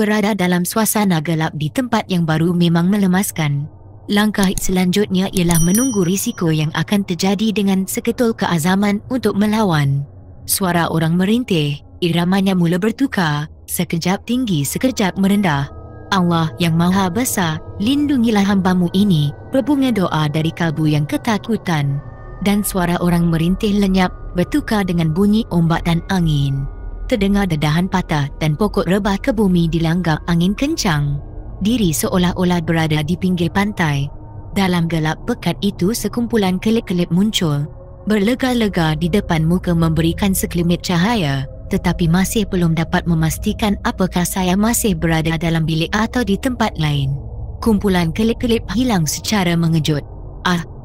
Berada dalam suasana gelap di tempat yang baru memang melemaskan. Langkah selanjutnya ialah menunggu risiko yang akan terjadi dengan seketul keazaman untuk melawan. Suara orang merintih, iramanya mula bertukar, sekejap tinggi sekejap merendah. Allah yang Maha Besar, lindungilah hamba-Mu ini, berbunga doa dari kalbu yang ketakutan. Dan suara orang merintih lenyap, bertukar dengan bunyi ombak dan angin. Terdengar dedahan patah dan pokok rebah ke bumi dilanggar angin kencang. Diri seolah-olah berada di pinggir pantai. Dalam gelap pekat itu sekumpulan kelip-kelip muncul. Berlega-lega di depan muka memberikan sekelumit cahaya. Tetapi masih belum dapat memastikan apakah saya masih berada dalam bilik atau di tempat lain. Kumpulan kelip-kelip hilang secara mengejut.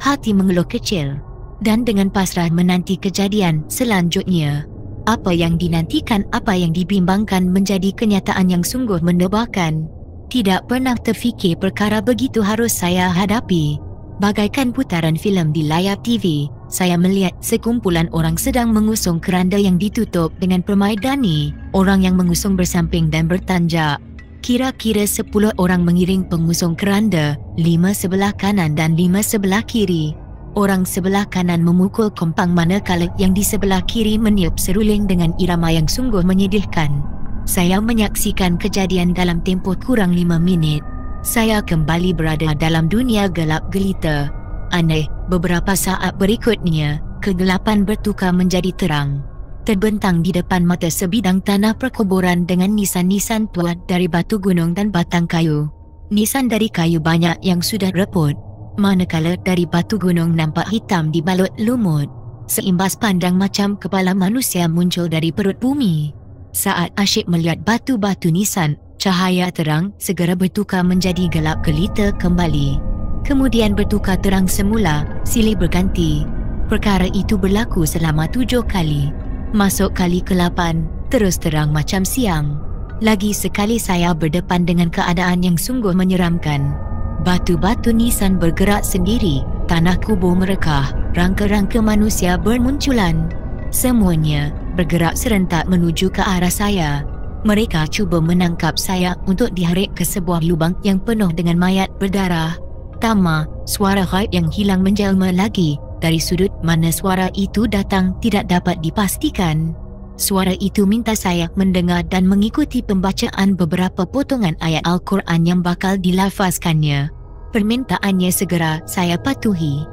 Hati mengeluh kecil. Dan dengan pasrah menanti kejadian selanjutnya. Apa yang dinantikan, apa yang dibimbangkan menjadi kenyataan yang sungguh mendebarkan. Tidak pernah terfikir perkara begitu harus saya hadapi. Bagaikan putaran filem di layar TV, saya melihat sekumpulan orang sedang mengusung keranda yang ditutup dengan permaidani. Orang yang mengusung bersamping dan bertanjak. Kira-kira 10 orang mengiring pengusung keranda, 5 sebelah kanan dan 5 sebelah kiri. Orang sebelah kanan memukul kompang manakala yang di sebelah kiri meniup seruling dengan irama yang sungguh menyedihkan. Saya menyaksikan kejadian dalam tempoh kurang 5 minit. Saya kembali berada dalam dunia gelap gelita. Aneh, beberapa saat berikutnya, kegelapan bertukar menjadi terang. Terbentang di depan mata sebidang tanah perkuburan dengan nisan-nisan tua dari batu gunung dan batang kayu. Nisan dari kayu banyak yang sudah reput. Manakala dari batu gunung nampak hitam dibalut lumut. Seimbas pandang macam kepala manusia muncul dari perut bumi. Saat asyik melihat batu-batu nisan, cahaya terang segera bertukar menjadi gelap gelita kembali. Kemudian bertukar terang semula, silih berganti. Perkara itu berlaku selama 7 kali. Masuk kali ke-8, terus terang macam siang. Lagi sekali saya berdepan dengan keadaan yang sungguh menyeramkan. Batu-batu nisan bergerak sendiri, tanah kubur merekah, rangka-rangka manusia bermunculan. Semuanya bergerak serentak menuju ke arah saya. Mereka cuba menangkap saya untuk diharik ke sebuah lubang yang penuh dengan mayat berdarah. Tama, suara ghaib yang hilang menjelma lagi. Dari sudut mana suara itu datang tidak dapat dipastikan. Suara itu minta saya mendengar dan mengikuti pembacaan beberapa potongan ayat Al-Quran yang bakal dilafazkannya. Permintaannya segera saya patuhi.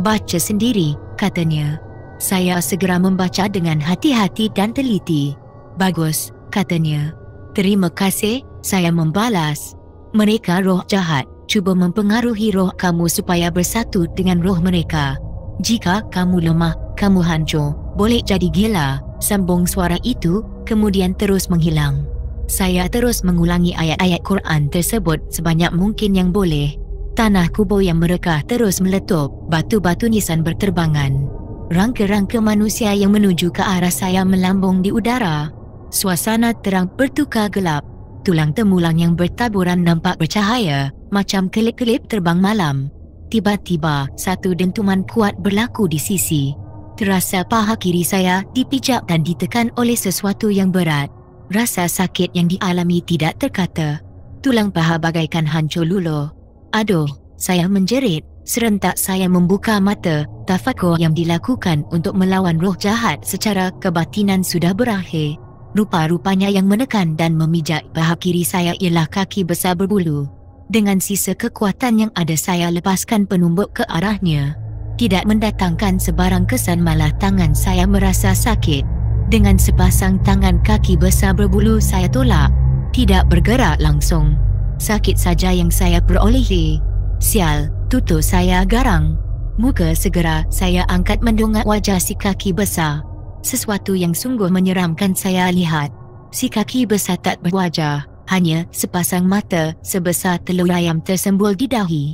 Baca sendiri, katanya. Saya segera membaca dengan hati-hati dan teliti. Bagus, katanya. Terima kasih, saya membalas. Mereka roh jahat, cuba mempengaruhi roh kamu supaya bersatu dengan roh mereka. Jika kamu lemah, kamu hancur, boleh jadi gila, sambung suara itu, kemudian terus menghilang. Saya terus mengulangi ayat-ayat Quran tersebut sebanyak mungkin yang boleh. Tanah kubur yang merekah terus meletup, batu-batu nisan berterbangan. Rangka-rangka manusia yang menuju ke arah saya melambung di udara. Suasana terang bertukar gelap. Tulang temulang yang bertaburan nampak bercahaya, macam kelip-kelip terbang malam. Tiba-tiba, satu dentuman kuat berlaku di sisi. Terasa paha kiri saya dipijak dan ditekan oleh sesuatu yang berat. Rasa sakit yang dialami tidak terkata. Tulang paha bagaikan hancur luluh. Aduh, saya menjerit. Serentak saya membuka mata. Tafakur yang dilakukan untuk melawan roh jahat secara kebatinan sudah berakhir. Rupa-rupanya yang menekan dan memijak paha kiri saya ialah kaki besar berbulu. Dengan sisa kekuatan yang ada saya lepaskan penumbuk ke arahnya. Tidak mendatangkan sebarang kesan, malah tangan saya merasa sakit. Dengan sepasang tangan kaki besar berbulu saya tolak. Tidak bergerak langsung. Sakit saja yang saya perolehi. Sial, tutur saya garang. Muka segera saya angkat mendongak wajah si kaki besar. Sesuatu yang sungguh menyeramkan saya lihat. Si kaki besar tak berwajah. Hanya sepasang mata sebesar telur ayam tersembul di dahi.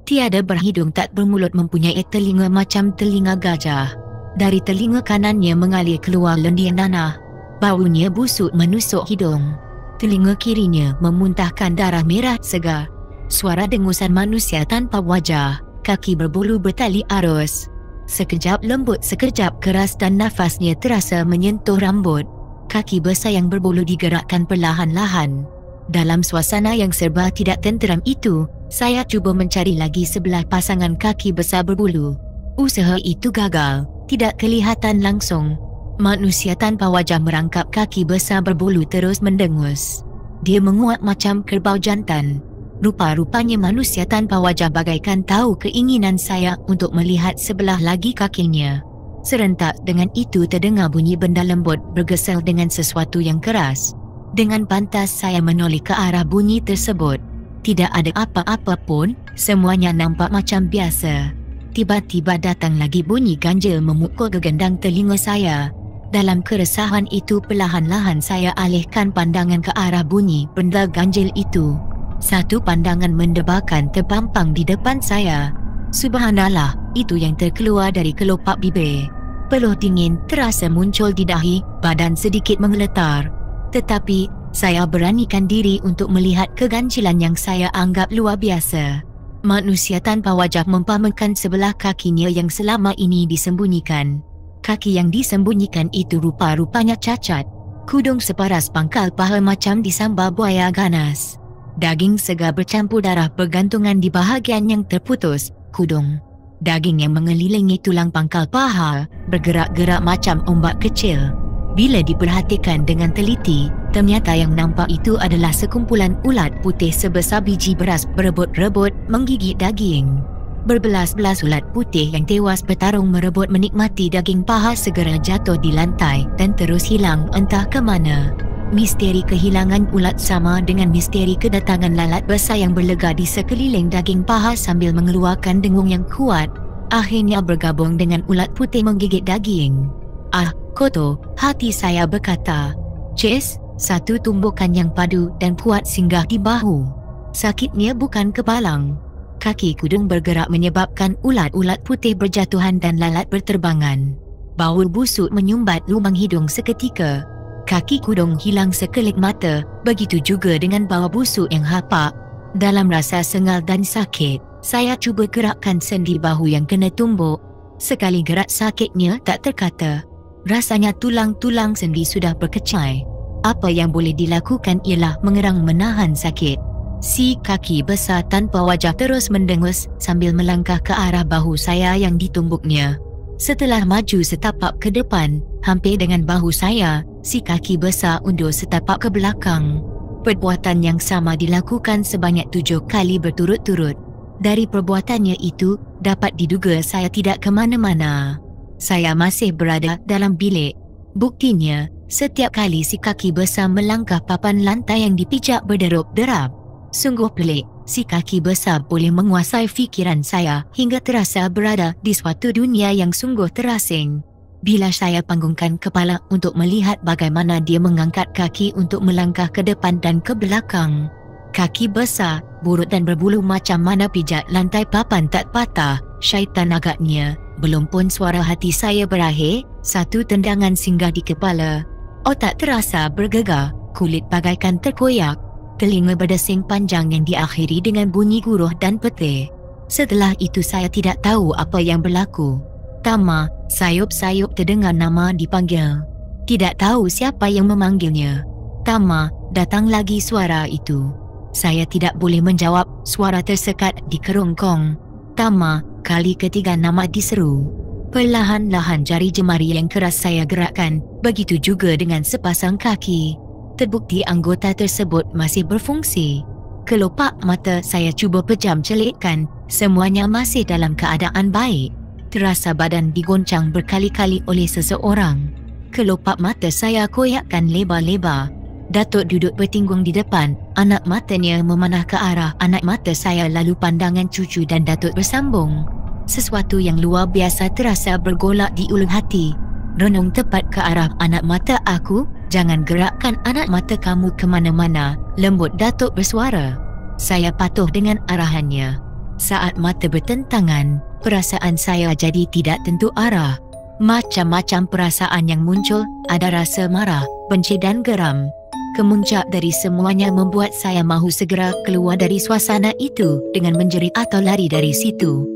Tiada berhidung, tak bermulut, mempunyai telinga macam telinga gajah. Dari telinga kanannya mengalir keluar lendir nanah. Baunya busuk menusuk hidung. Telinga kirinya memuntahkan darah merah segar. Suara dengusan manusia tanpa wajah. Kaki berbulu bertali arus. Sekejap lembut, sekejap keras dan nafasnya terasa menyentuh rambut. Kaki besar yang berbulu digerakkan perlahan-lahan. Dalam suasana yang serba tidak tenteram itu, saya cuba mencari lagi sebelah pasangan kaki besar berbulu. Usaha itu gagal, tidak kelihatan langsung. Manusia tanpa wajah merangkap kaki besar berbulu terus mendengus. Dia menguat macam kerbau jantan. Rupa-rupanya manusia tanpa wajah bagaikan tahu keinginan saya untuk melihat sebelah lagi kakinya. Serentak dengan itu terdengar bunyi benda lembut bergesel dengan sesuatu yang keras. Dengan pantas saya menoleh ke arah bunyi tersebut. Tidak ada apa-apa pun, semuanya nampak macam biasa. Tiba-tiba datang lagi bunyi ganjil memukul gegendang telinga saya. Dalam keresahan itu perlahan-lahan saya alihkan pandangan ke arah bunyi benda ganjil itu. Satu pandangan mendebarkan terpampang di depan saya. Subhanallah, itu yang terkeluar dari kelopak bibir. Peluh dingin terasa muncul di dahi, badan sedikit menggeletar. Tetapi, saya beranikan diri untuk melihat keganjilan yang saya anggap luar biasa. Manusia tanpa wajah mempamerkan sebelah kakinya yang selama ini disembunyikan. Kaki yang disembunyikan itu rupa-rupanya cacat. Kudung separas pangkal paha macam disambar buaya ganas. Daging segar bercampur darah bergantungan di bahagian yang terputus, kudung. Daging yang mengelilingi tulang pangkal paha bergerak-gerak macam ombak kecil. Bila diperhatikan dengan teliti, ternyata yang nampak itu adalah sekumpulan ulat putih sebesar biji beras berebut-rebut menggigit daging. Berbelas-belas ulat putih yang tewas bertarung merebut menikmati daging paha segera jatuh di lantai dan terus hilang entah ke mana. Misteri kehilangan ulat sama dengan misteri kedatangan lalat besar yang berlega di sekeliling daging paha sambil mengeluarkan dengung yang kuat. Akhirnya bergabung dengan ulat putih menggigit daging. Ah, kotor, hati saya berkata. Cis, satu tumbukan yang padu dan kuat singgah di bahu. Sakitnya bukan kepalang. Kaki kudung bergerak menyebabkan ulat-ulat putih berjatuhan dan lalat berterbangan. Bau busuk menyumbat lubang hidung seketika. Kaki kudung hilang sekelip mata, begitu juga dengan bau busuk yang hapak. Dalam rasa sengal dan sakit, saya cuba gerakkan sendi bahu yang kena tumbuk. Sekali gerak sakitnya tak terkata. Rasanya tulang-tulang sendi sudah berkecai. Apa yang boleh dilakukan ialah mengerang menahan sakit. Si kaki besar tanpa wajah terus mendengus sambil melangkah ke arah bahu saya yang ditumbuknya. Setelah maju setapak ke depan, hampir dengan bahu saya, si kaki besar undur setapak ke belakang. Perbuatan yang sama dilakukan sebanyak 7 kali berturut-turut. Dari perbuatannya itu, dapat diduga saya tidak ke mana-mana. Saya masih berada dalam bilik. Buktinya, setiap kali si kaki besar melangkah papan lantai yang dipijak berderap-derap. Sungguh pelik, si kaki besar boleh menguasai fikiran saya hingga terasa berada di suatu dunia yang sungguh terasing. Bila saya panggungkan kepala untuk melihat bagaimana dia mengangkat kaki untuk melangkah ke depan dan ke belakang. Kaki besar, burut dan berbulu macam mana pijak lantai papan tak patah, syaitan agaknya. Belum pun suara hati saya berakhir, satu tendangan singgah di kepala. Otak terasa bergegar, kulit bagaikan terkoyak. Telinga berdesing panjang yang diakhiri dengan bunyi guruh dan petir. Setelah itu saya tidak tahu apa yang berlaku. Tama, sayup-sayup terdengar nama dipanggil. Tidak tahu siapa yang memanggilnya. Tama, datang lagi suara itu. Saya tidak boleh menjawab, suara tersekat di kerongkong. Tama, kali ketiga nama diseru. Perlahan-lahan jari jemari yang keras saya gerakkan, begitu juga dengan sepasang kaki. Terbukti anggota tersebut masih berfungsi. Kelopak mata saya cuba pejam celikkan, semuanya masih dalam keadaan baik. Terasa badan digoncang berkali-kali oleh seseorang. Kelopak mata saya koyakkan lebar-lebar. Datuk duduk bertinggung di depan, anak matanya memanah ke arah anak mata saya lalu pandangan cucu dan Datuk bersambung. Sesuatu yang luar biasa terasa bergolak di ulu hati. Renung tepat ke arah anak mata aku. Jangan gerakkan anak mata kamu ke mana-mana, lembut Datuk bersuara. Saya patuh dengan arahannya. Saat mata bertentangan, perasaan saya jadi tidak tentu arah. Macam-macam perasaan yang muncul, ada rasa marah, benci dan geram. Kemuncak dari semuanya membuat saya mahu segera keluar dari suasana itu dengan menjerit atau lari dari situ.